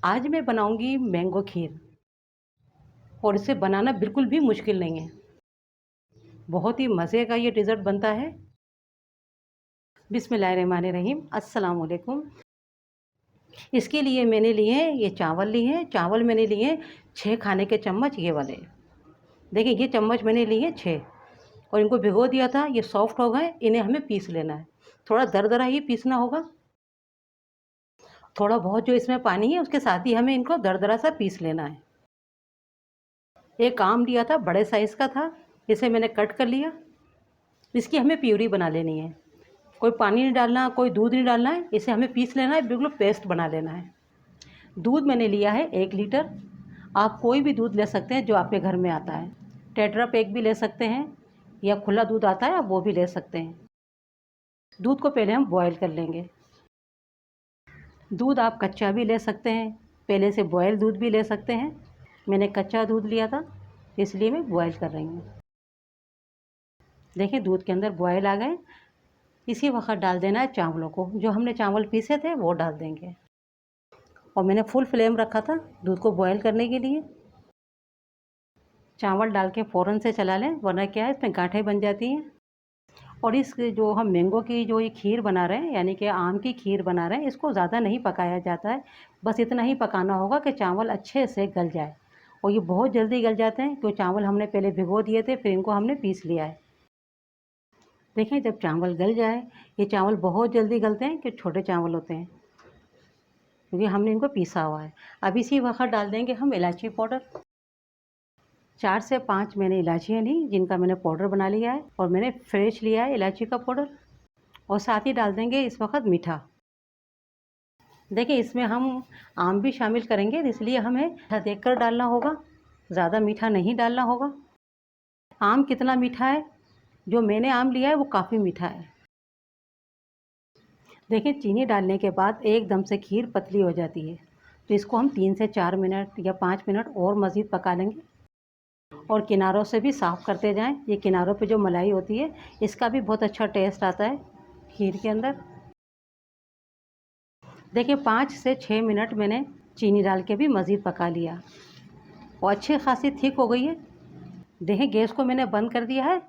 आज मैं बनाऊंगी मैंगो खीर और इसे बनाना बिल्कुल भी मुश्किल नहीं है। बहुत ही मज़े का ये डिज़र्ट बनता है। बिस्मिल्लाहिर्रहमानिर्रहीम, अस्सलाम वालेकुम। इसके लिए मैंने लिए ये चावल लिए हैं। चावल मैंने लिए 6 खाने के चम्मच ये वाले। देखिए ये चम्मच मैंने लिए 6 और इनको भिगो दिया था। ये सॉफ्ट हो गए, इन्हें हमें पीस लेना है। थोड़ा दरदरा ही पीसना होगा। थोड़ा बहुत जो इसमें पानी है उसके साथ ही हमें इनको दरदरा सा पीस लेना है। एक आम लिया था, बड़े साइज़ का था, इसे मैंने कट कर लिया। इसकी हमें प्यूरी बना लेनी है। कोई पानी नहीं डालना, कोई दूध नहीं डालना है, इसे हमें पीस लेना है, बिल्कुल पेस्ट बना लेना है। दूध मैंने लिया है 1 लीटर। आप कोई भी दूध ले सकते हैं जो आपके घर में आता है। टेट्रा पैक भी ले सकते हैं या खुला दूध आता है, आप वो भी ले सकते हैं। दूध को पहले हम बॉयल कर लेंगे। दूध आप कच्चा भी ले सकते हैं, पहले से बॉयल दूध भी ले सकते हैं। मैंने कच्चा दूध लिया था इसलिए मैं बॉयल कर रही हूँ। देखिए दूध के अंदर बॉयल आ गए। इसी वक्त डाल देना है चावलों को, जो हमने चावल पीसे थे वो डाल देंगे। और मैंने फुल फ्लेम रखा था दूध को बॉयल करने के लिए। चावल डाल के फ़ौरन से चला लें, वरना क्या है इसमें गांठें बन जाती हैं। और इस जो हम मैंगो की जो ये खीर बना रहे हैं, यानी कि आम की खीर बना रहे हैं, इसको ज़्यादा नहीं पकाया जाता है। बस इतना ही पकाना होगा कि चावल अच्छे से गल जाए। और ये बहुत जल्दी गल जाते हैं क्योंकि चावल हमने पहले भिगो दिए थे, फिर इनको हमने पीस लिया है। देखें जब चावल गल जाए, ये चावल बहुत जल्दी गलते हैं क्योंकि छोटे चावल होते हैं, क्योंकि हमने इनको पीसा हुआ है। अब इसी वक्त डाल देंगे हम इलायची पाउडर। 4 से 5 मैंने इलायचियाँ ली जिनका मैंने पाउडर बना लिया है, और मैंने फ्रेश लिया है इलायची का पाउडर। और साथ ही डाल देंगे इस वक्त मीठा। देखिए इसमें हम आम भी शामिल करेंगे, इसलिए हमें मीठा देखकर डालना होगा, ज़्यादा मीठा नहीं डालना होगा। आम कितना मीठा है, जो मैंने आम लिया है वो काफ़ी मीठा है। देखिए चीनी डालने के बाद एकदम से खीर पतली हो जाती है, तो इसको हम 3 से 4 मिनट या 5 मिनट और मज़ीद पका लेंगे। और किनारों से भी साफ़ करते जाएं। ये किनारों पे जो मलाई होती है इसका भी बहुत अच्छा टेस्ट आता है खीर के अंदर। देखिए 5 से 6 मिनट मैंने चीनी डाल के भी मज़ीद पका लिया और अच्छी खासी थिक हो गई है। देखिए गैस को मैंने बंद कर दिया है।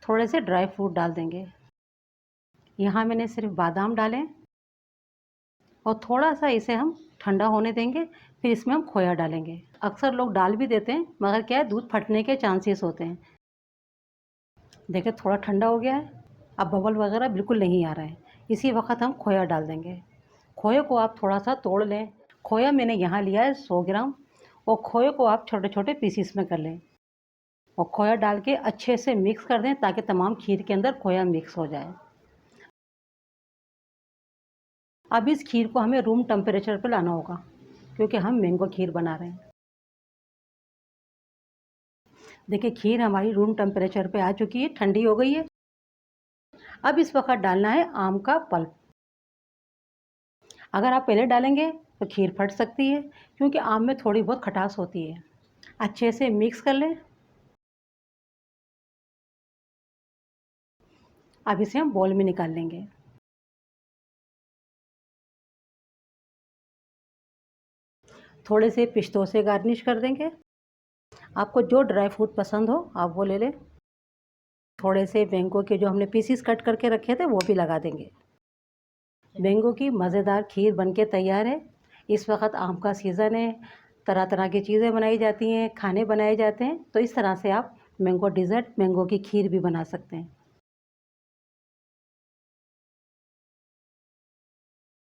थोड़े से ड्राई फ्रूट डाल देंगे। यहाँ मैंने सिर्फ बादाम डाले और थोड़ा सा इसे हम ठंडा होने देंगे, फिर इसमें हम खोया डालेंगे। अक्सर लोग डाल भी देते हैं, मगर क्या है दूध फटने के चांसेस होते हैं। देखिए थोड़ा ठंडा हो गया है, अब बबल वगैरह बिल्कुल नहीं आ रहा है। इसी वक्त हम खोया डाल देंगे। खोए को आप थोड़ा सा तोड़ लें। खोया मैंने यहाँ लिया है 100 ग्राम, और खोए को आप छोटे छोटे पीसीस में कर लें और खोया डाल के अच्छे से मिक्स कर दें ताकि तमाम खीर के अंदर खोया मिक्स हो जाए। अब इस खीर को हमें रूम टेम्परेचर पर लाना होगा, क्योंकि हम मैंगो खीर बना रहे हैं। देखिए खीर हमारी रूम टेम्परेचर पे आ चुकी है, ठंडी हो गई है। अब इस वक्त डालना है आम का पल्प। अगर आप पहले डालेंगे तो खीर फट सकती है, क्योंकि आम में थोड़ी बहुत खटास होती है। अच्छे से मिक्स कर लें। अब इसे हम बाउल में निकाल लेंगे। थोड़े से पिस्तों से गार्निश कर देंगे। आपको जो ड्राई फ्रूट पसंद हो आप वो ले लें। थोड़े से मैंगो के जो हमने पीसीस कट करके रखे थे वो भी लगा देंगे। मैंगो की मज़ेदार खीर बनके तैयार है। इस वक्त आम का सीज़न है, तरह तरह की चीज़ें बनाई जाती हैं, खाने बनाए जाते हैं, तो इस तरह से आप मैंगो डिज़र्ट, मैंगो की खीर भी बना सकते हैं।